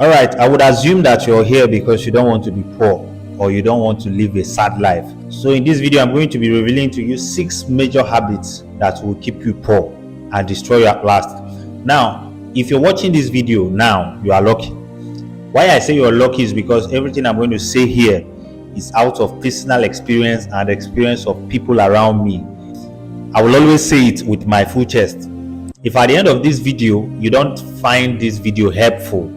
All right, I would assume that you're here because you don't want to be poor or you don't want to live a sad life. So, in this video, I'm going to be revealing to you 6 major habits that will keep you poor and destroy you at last. Now, if you're watching this video now, you are lucky. Why I say you're lucky is because everything I'm going to say here is out of personal experience and experience of people around me. I will always say it with my full chest. If at the end of this video, you don't find this video helpful,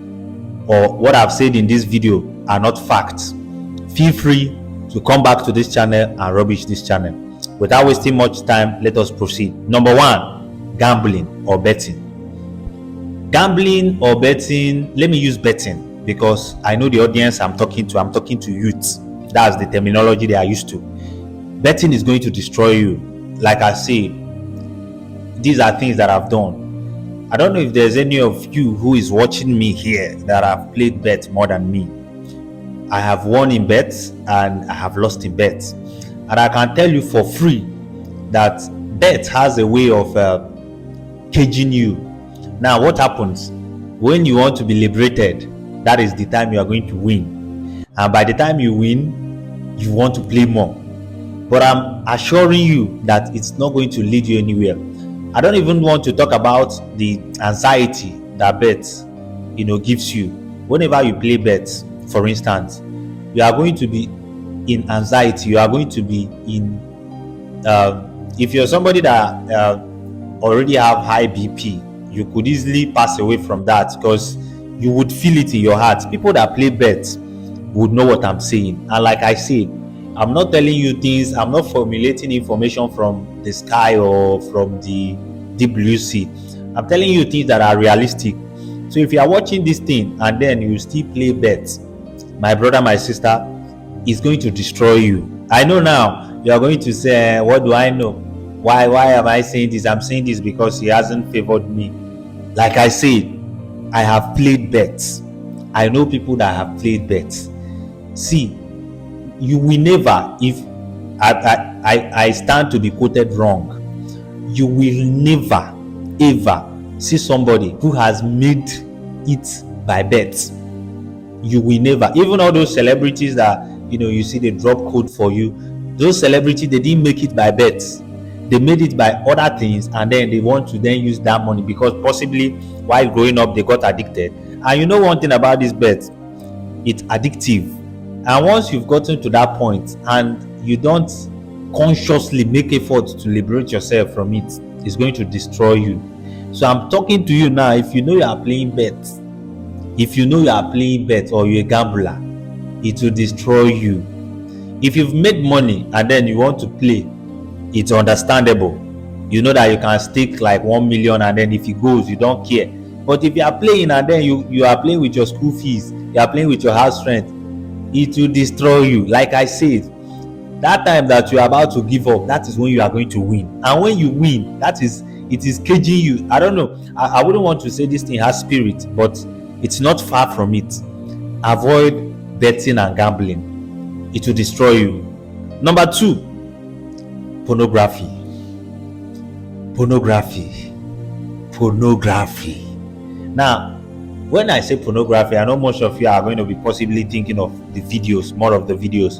or what I've said in this video are not facts, feel free to come back to this channel and rubbish this channel. Without wasting much time, let us proceed. Number 1, gambling or betting. Gambling or betting, let me use betting because I know the audience I'm talking to youth. That's the terminology they are used to. Betting is going to destroy you. Like I say, these are things that I've done. I don't know if there's any of you who is watching me here that have played bets more than me. I have won in bets and I have lost in bets. And I can tell you for free that bet has a way of caging you. Now, what happens? When you want to be liberated, that is the time you are going to win. And by the time you win, you want to play more. But I'm assuring you that it's not going to lead you anywhere. I don't even want to talk about the anxiety that bets, gives you. Whenever you play bets, for instance, you are going to be in anxiety. You are going to be in. If you're somebody that already have high BP, you could easily pass away from that because you would feel it in your heart. People that play bets would know what I'm saying. And like I said, I'm not telling you things, I'm not formulating information from the sky or from the deep blue sea. I'm telling you things that are realistic. So if you are watching this thing and then you still play bets, my brother, my sister, is going to destroy you. I know now you are going to say, what do I know? Why am I saying this? I'm saying this because he hasn't favored me. Like I said, I have played bets. I know people that have played bets. See, you will never, if I stand to be quoted wrong, you will never ever see somebody who has made it by bets. You will never. Even all those celebrities that you see they drop code for you, those celebrities, they didn't make it by bets. They made it by other things, and then they want to then use that money because possibly while growing up they got addicted. And you know one thing about this bet, it's addictive. And once you've gotten to that point and you don't consciously make effort to liberate yourself from it, it's going to destroy you. So I'm talking to you now. If you know you are playing bets, or you're a gambler, it will destroy you. If you've made money and then you want to play, it's understandable. You know that you can stake like 1 million and then if it goes, you don't care. But if you are playing and then you are playing with your school fees, you are playing with your house rent, it will destroy you. Like I said, that time that you are about to give up, that is when you are going to win. And when you win, it is caging you. I don't know, I wouldn't want to say this thing has spirit, but it's not far from it. Avoid betting and gambling. It will destroy you. Number 2, pornography. Now, when I say pornography, I know most of you are going to be possibly thinking of the videos, more of the videos.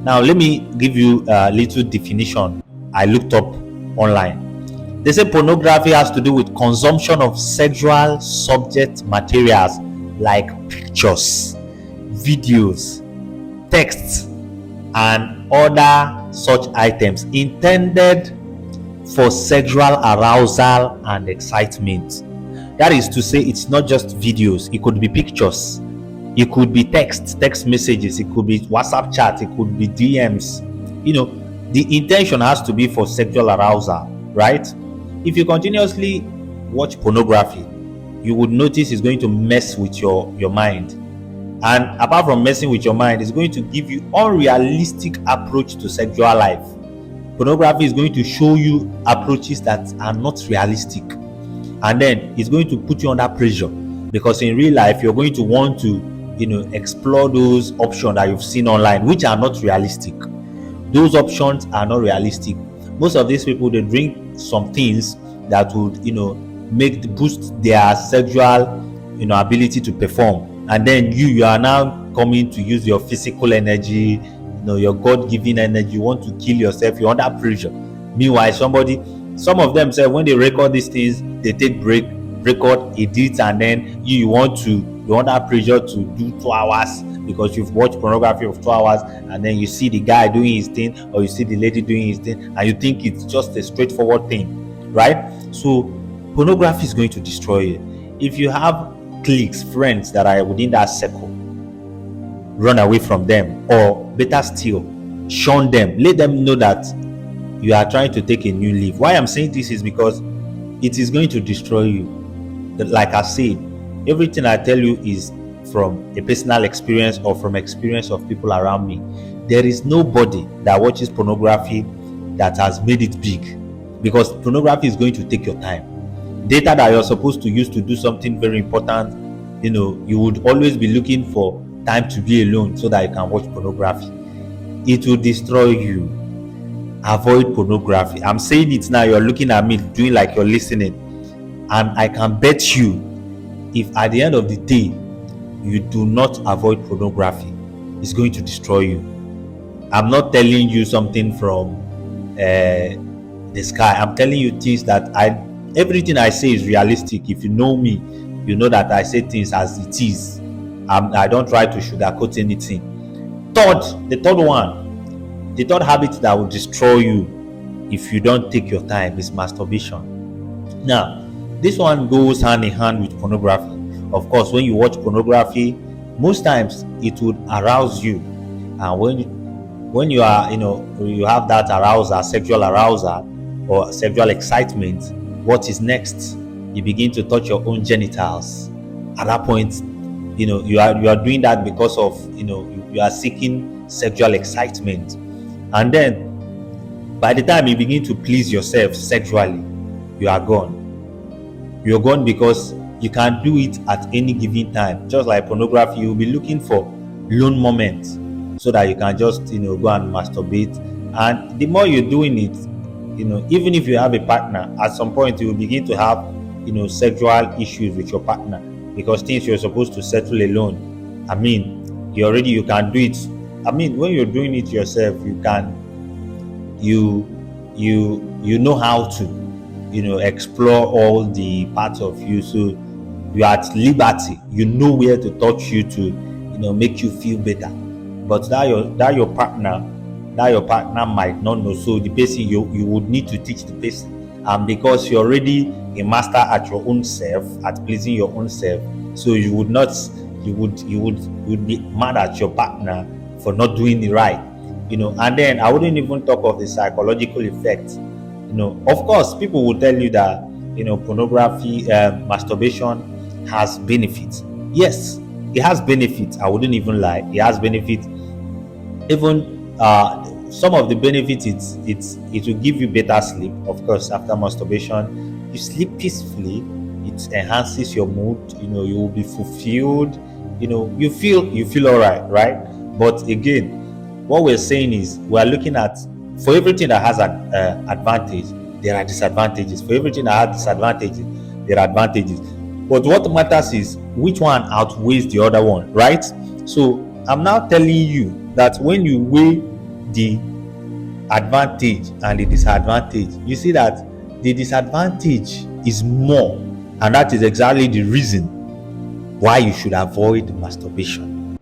Now, let me give you a little definition I looked up online. They say pornography has to do with consumption of sexual subject materials like pictures, videos, texts, and other such items intended for sexual arousal and excitement. That is to say, it's not just videos. It could be pictures. It could be text messages. It could be WhatsApp chat. It could be DMs. The intention has to be for sexual arousal, right? If you continuously watch pornography, you would notice it's going to mess with your mind. And apart from messing with your mind, it's going to give you unrealistic approach to sexual life. Pornography is going to show you approaches that are not realistic. And then it's going to put you under pressure because in real life you're going to want to explore those options that you've seen online, which are not realistic. Those options are not realistic. Most of these people, they drink some things that would boost their sexual ability to perform. and then you are now coming to use your physical energy, your God-given energy. You want to kill yourself. You're under pressure. Meanwhile, some of them say when they record these things, they take break, record, edit, and then you're under pressure to do 2 hours because you've watched pornography of 2 hours, and then you see the guy doing his thing or you see the lady doing his thing, and you think it's just a straightforward thing, right? So pornography is going to destroy you. If you have cliques, friends that are within that circle, run away from them, or better still, shun them. Let them know that you are trying to take a new leaf. Why I'm saying this is because it is going to destroy you. Like I said, everything I tell you is from a personal experience or from experience of people around me. There is nobody that watches pornography that has made it big, because pornography is going to take your time. Data that you're supposed to use to do something very important, you would always be looking for time to be alone so that you can watch pornography. It will destroy you. Avoid pornography. I'm saying it now, you're looking at me doing like you're listening, and I can bet you, if at the end of the day you do not avoid pornography, it's going to destroy you. I'm not telling you something from the sky. I'm telling you things that everything I say is realistic. If you know me, you know that I say things as it is. I don't try to sugarcoat anything. The third habit that will destroy you if you don't take your time is masturbation. Now, this one goes hand in hand with pornography. Of course, when you watch pornography, most times it would arouse you, and when you are, you have that arousal, sexual arousal or sexual excitement, what is next? You begin to touch your own genitals. At that point, you are doing that because of, you are seeking sexual excitement, and then by the time you begin to please yourself sexually, you are gone. You're gone because you can do it at any given time. Just like pornography, you'll be looking for lone moments so that you can just go and masturbate. And the more you're doing it, even if you have a partner, at some point you will begin to have sexual issues with your partner, because things you're supposed to settle alone, you can do it. When you're doing it yourself, you know how to explore all the parts of you, so you're at liberty. You know where to touch you to make you feel better. But that your partner might not know, so the person, you would need to teach the person, and because you're already a master at your own self, at pleasing your own self, so you would be mad at your partner for not doing it right. And then I wouldn't even talk of the psychological effects. Of course, people will tell you that pornography, masturbation has benefits. Yes, it has benefits. I wouldn't even lie, it has benefits. Even some of the benefits, it will give you better sleep. Of course, after masturbation, you sleep peacefully. It enhances your mood. You will be fulfilled. You feel all right? But again, what we're saying is, we're looking at, for everything that has an advantage, there are disadvantages. For everything that has disadvantages, there are advantages. But what matters is which one outweighs the other one, right? So I'm now telling you that when you weigh the advantage and the disadvantage, you see that the disadvantage is more, and that is exactly the reason why you should avoid masturbation.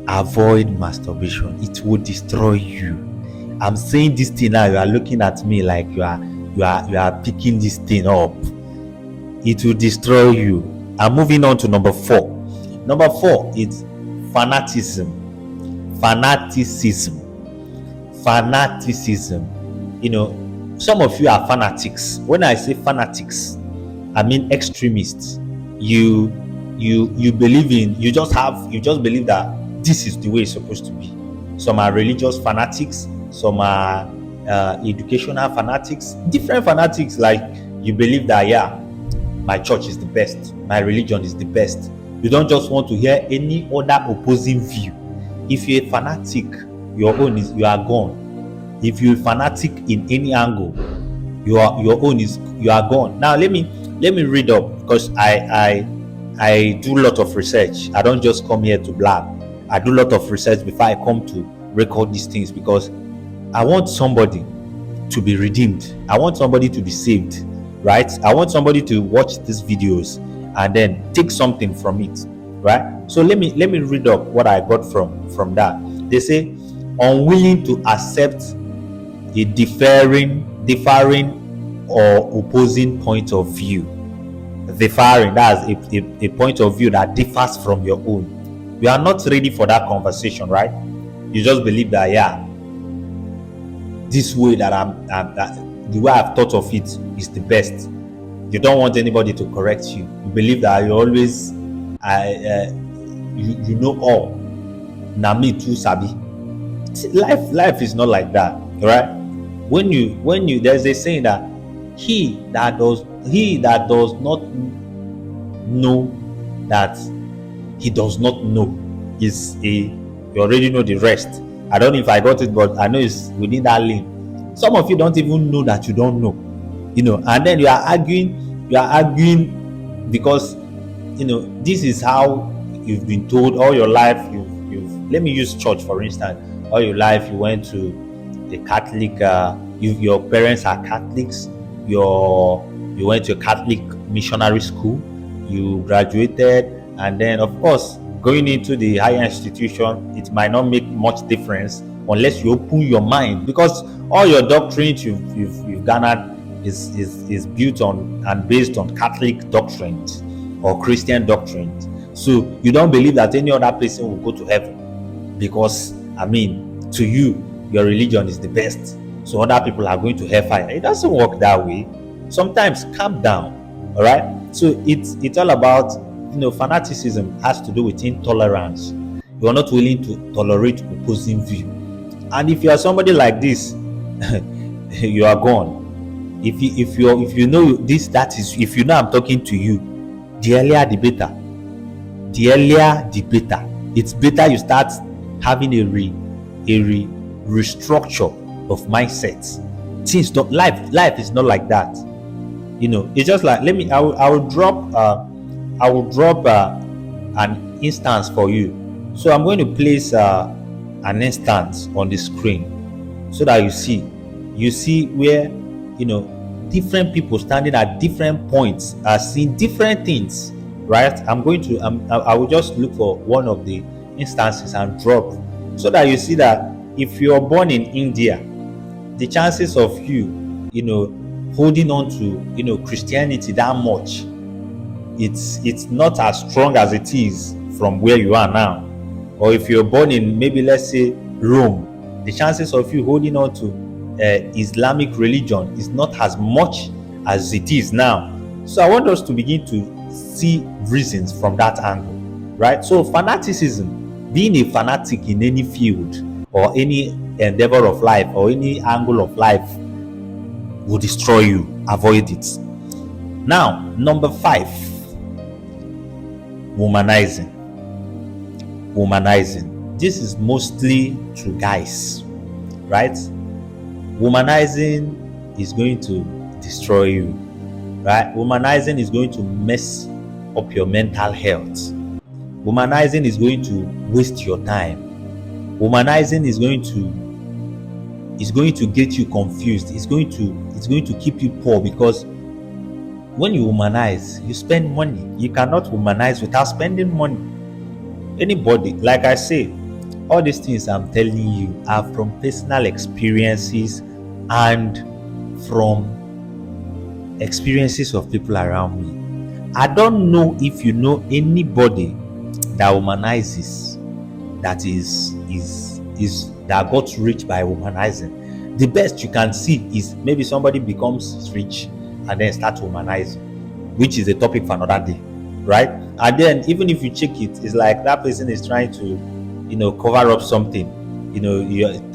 Avoid masturbation. It will destroy you. I'm saying this thing now, you are looking at me like you are picking this thing up. It will destroy you. I'm moving on to number 4. Number 4 is fanaticism. Some of you are fanatics. When I say fanatics, I mean extremists. You believe in, you just believe that this is the way it's supposed to be. Some are religious fanatics, some are educational fanatics, different fanatics. Like, you believe that, my church is the best, my religion is the best. You don't just want to hear any other opposing view. If you're a fanatic, you are gone. If you're a fanatic in any angle, you are gone. Now let me read up, because I I do a lot of research. I don't just come here to blab. I do a lot of research before I come to record these things, because I want somebody to be redeemed. I want somebody to be saved, right? I want somebody to watch these videos and then take something from it, right? So let me read up what I got from that. They say, unwilling to accept a differing or opposing point of view. Differing, that's a point of view that differs from your own. You are not ready for that conversation, right? You just believe that, yeah, this way that that the way I've thought of it is the best. You don't want anybody to correct you. You believe that you always you know all. Na me too sabi. Life is not like that, right? When you there's a saying that he that does not know that he does not know is a, you already know the rest. I don't know if I got it, but I know it's within that lane. Some of you don't even know that you don't know, and then you are arguing because this is how you've been told all your life. You've let me use church for instance. All your life you went to the Catholic, your parents are Catholics, you went to a Catholic missionary school, you graduated, and then of course going into the higher institution, it might not make much difference unless you open your mind, because all your doctrines you've garnered is built on and based on Catholic doctrines or Christian doctrines. So you don't believe that any other person will go to heaven, because to you your religion is the best, so other people are going to hellfire. It doesn't work that way. Sometimes calm down, all right? So it's all about, fanaticism has to do with intolerance. You are not willing to tolerate opposing view, and if you are somebody like this, you are gone. If you know this, that is, if you know I'm talking to you, the earlier the better. It's better you start having a restructure of mindset. Things don't, life is not like that. It's just like, I will drop an instance for you. So I'm going to place an instance on the screen so that you see where different people standing at different points are seeing different things, right? I will just look for one of the instances and drop, so that you see that if you're born in India, the chances of you holding on to Christianity that much, it's not as strong as it is from where you are now. Or if you're born in, maybe let's say, Rome, the chances of you holding on to Islamic religion is not as much as it is now. So I want us to begin to see reasons from that angle, right? So fanaticism, being a fanatic in any field or any endeavor of life or any angle of life, will destroy you. Avoid it. Now, number 5, womanizing. This is mostly to guys, right? Womanizing is going to destroy you, right? Womanizing is going to mess up your mental health. Womanizing is going to waste your time. Womanizing is going to get you confused. It's going to keep you poor, because when you womanize, you spend money. You cannot womanize without spending money. Anybody, like I say, all these things I'm telling you are from personal experiences and from experiences of people around me. I don't know if you know anybody that womanizes that is that got rich by womanizing. The best you can see is maybe somebody becomes rich and then start womanizing, which is a topic for another day, right? And then even if you check it, it's like that person is trying to cover up something,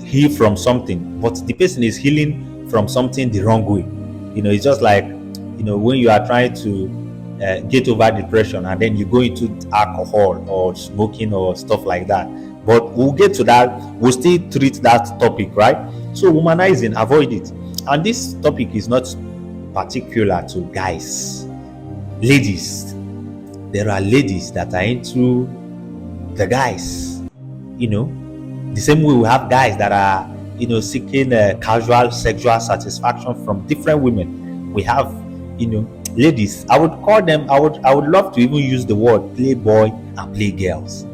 heal from something, but the person is healing from something the wrong way. It's just like when you are trying to get over depression and then you go into alcohol or smoking or stuff like that. But we'll get to that. We'll still treat that topic, right? So womanizing, avoid it. And this topic is not particular to guys. Ladies, there are ladies that are into the guys, the same way we have guys that are, seeking casual sexual satisfaction from different women. We have, ladies. I would call them. I would love to even use the word playboy and playgirls.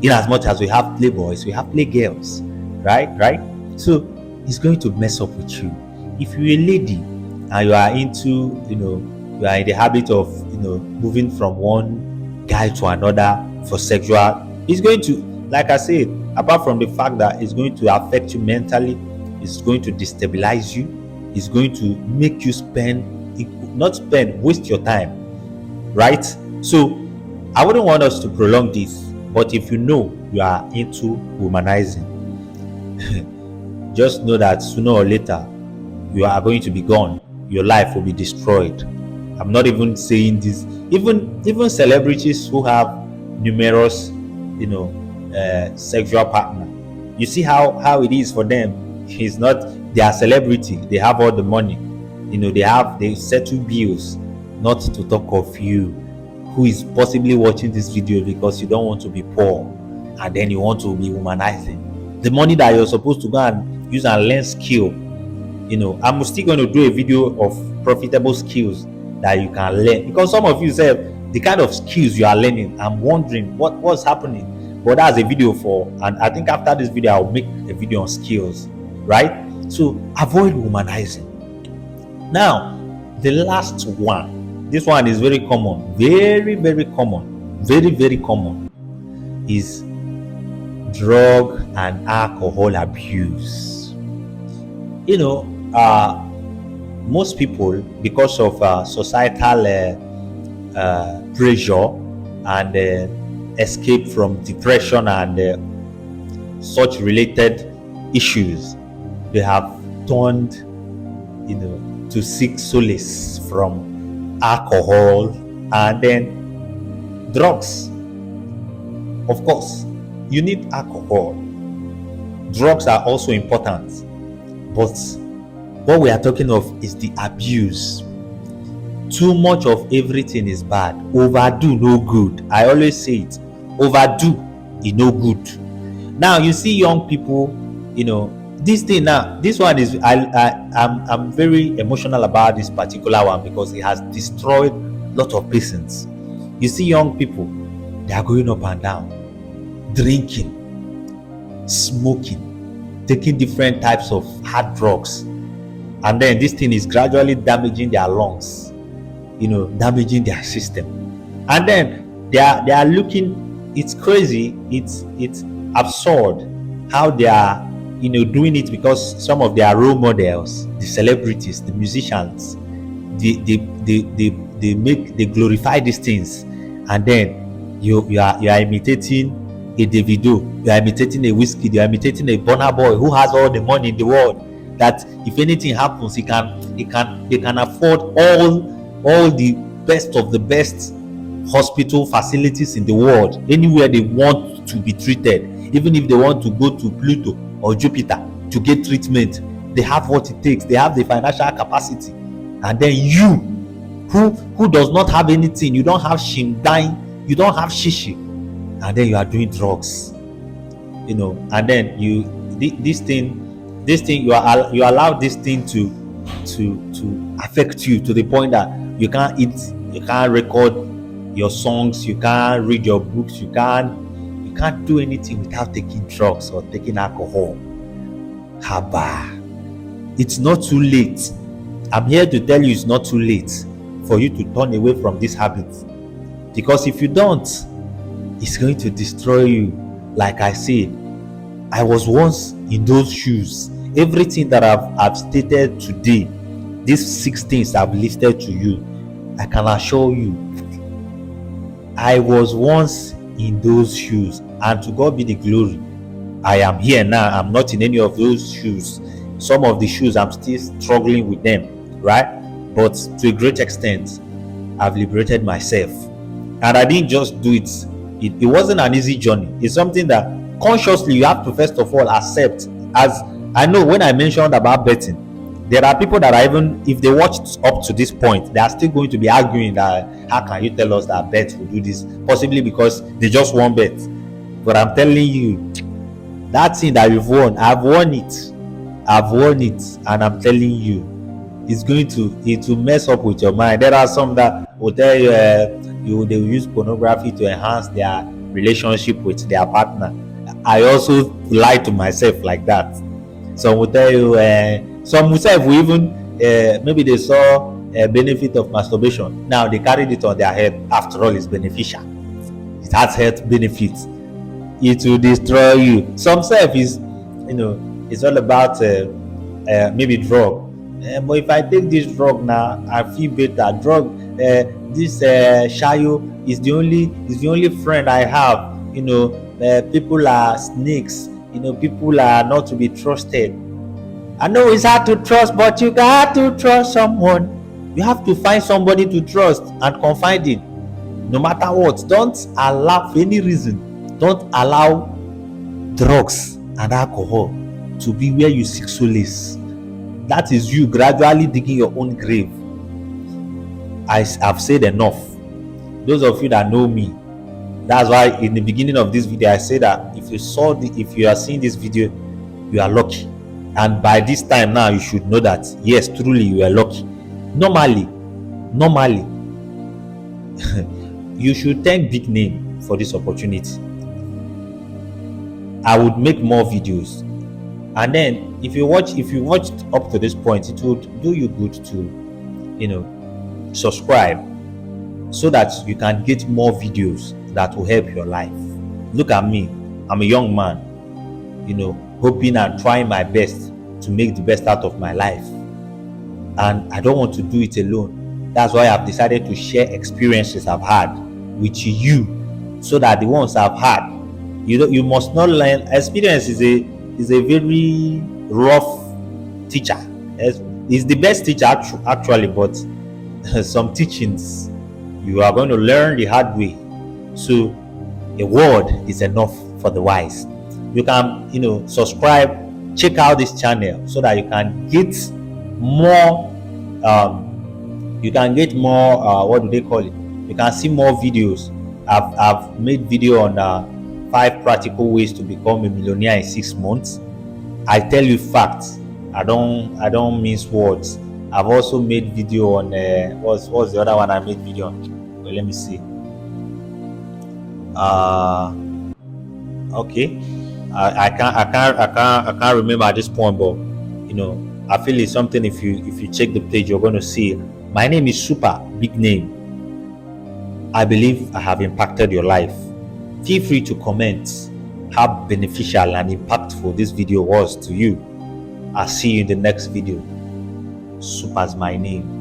In as much as we have playboys, we have playgirls, right? Right. So it's going to mess up with you if you're a lady and you are into, you are in the habit of, moving from one guy to another for sexual. It's going to, like I said, apart from the fact that it's going to affect you mentally, it's going to destabilize you, it's going to make you waste your time, right? So I wouldn't want us to prolong this, but if you know you are into womanizing, just know that sooner or later you are going to be gone. Your life will be destroyed. I'm not even saying this. Even celebrities who have numerous, sexual partner. You see how it is for them. It's not, they are celebrity. They have all the money. They settle bills. Not to talk of you, who is possibly watching this video because you don't want to be poor, and then you want to be womanizing. The money that you're supposed to go and use and learn skill. I'm still going to do a video of profitable skills that you can learn, because some of you said the kind of skills you are learning, I'm wondering what's happening. But that's a video for, and I think after this video I'll make a video on skills, right? So avoid womanizing. Now, the last one, this one is very common, very, very common, very, very common, is drug and alcohol abuse. Most people, because of societal pressure and escape from depression and such related issues, they have turned, to seek solace from alcohol and then drugs. Of course, you need alcohol. Drugs are also important, but what we are talking of is the abuse. Too much of everything is bad. Overdo no good. I always say it. Overdo is no good. Now you see young people, this thing now. This one is I'm very emotional about this particular one because it has destroyed a lot of patients. You see young people, they are going up and down, drinking, smoking, taking different types of hard drugs. And then this thing is gradually damaging their lungs, damaging their system. And then they are looking, it's crazy, it's absurd how they are, doing it, because some of their role models, the celebrities, the musicians, they glorify these things. And then you are imitating a Davido, you are imitating a Whiskey, you are imitating a Burna Boy who has all the money in the world, that if anything happens, they can afford all the best of the best hospital facilities in the world, anywhere they want to be treated. Even if they want to go to Pluto or Jupiter to get treatment, they have what it takes, they have the financial capacity. And then you, who does not have anything, you don't have shimdine, you don't have shishi, and then you are doing drugs, and then this thing you allow this thing to affect you to the point that you can't eat, you can't record your songs, you can't read your books, you can't do anything without taking drugs or taking alcohol. Haba, it's not too late. I'm here to tell you it's not too late for you to turn away from this habit, because if you don't, it's going to destroy you. Like I said, I was once in those shoes. Everything that I've stated today, these 6 things I've listed to you, I can assure you, I was once in those shoes, and to God be the glory. I am here now. I'm not in any of those shoes. Some of the shoes I'm still struggling with them, right? But to a great extent, I've liberated myself. And I didn't just do it. It wasn't an easy journey. It's something that consciously you have to first of all accept. As I know, when I mentioned about betting, There are people that are, even if they watched up to this point, they are still going to be arguing that how can you tell us that bet will do this? Possibly because they just won bet. But I'm telling you, that thing that you've won, I've won it. I've won it, and I'm telling you, it will mess up with your mind. There are some that will tell you, they will use pornography to enhance their relationship with their partner. I also lie to myself like that. Some will tell you, some will say, even maybe they saw a benefit of masturbation. Now they carried it on their head. After all, it's beneficial. It has health benefits. It will destroy you. Some self is, it's all about maybe drug. But if I take this drug now, I feel better. This shayo is the only friend I have. People are snakes. People are not to be trusted. I know it's hard to trust, but you got to trust someone. You have to find somebody to trust and confide in. No matter what, don't allow, for any reason, don't allow drugs and alcohol to be where you seek solace. That is you gradually digging your own grave. I've said enough. Those of you that know me, that's why in the beginning of this video I said that if you are seeing this video, you are lucky. And by this time now, you should know that yes, truly you are lucky. Normally, you should thank Big Name for this opportunity. I would make more videos, and then if you watched up to this point, it would do you good to subscribe, so that you can get more videos that will help your life. Look at me, I'm a young man, hoping and trying my best to make the best out of my life, and I don't want to do it alone. That's why I've decided to share experiences I've had with you, so that the ones I've had, you must not learn. Experience is a very rough teacher. It's the best teacher actually, but some teachings you are going to learn the hard way. So a word is enough for the wise. You can subscribe, check out this channel, so that you can get more what do they call it, you can see more videos. I've made video on 5 practical ways to become a millionaire in 6 months. I tell you facts. I don't mince words. I've also made video on what's the other one I made video on? Well, let me see. Okay, I can't remember at this point, but I feel it's something. If you check the page, you're going to see it. My name is Super Big Name. I believe I have impacted your life. Feel free to comment how beneficial and impactful this video was to you. I'll see you in the next video. Super's my name.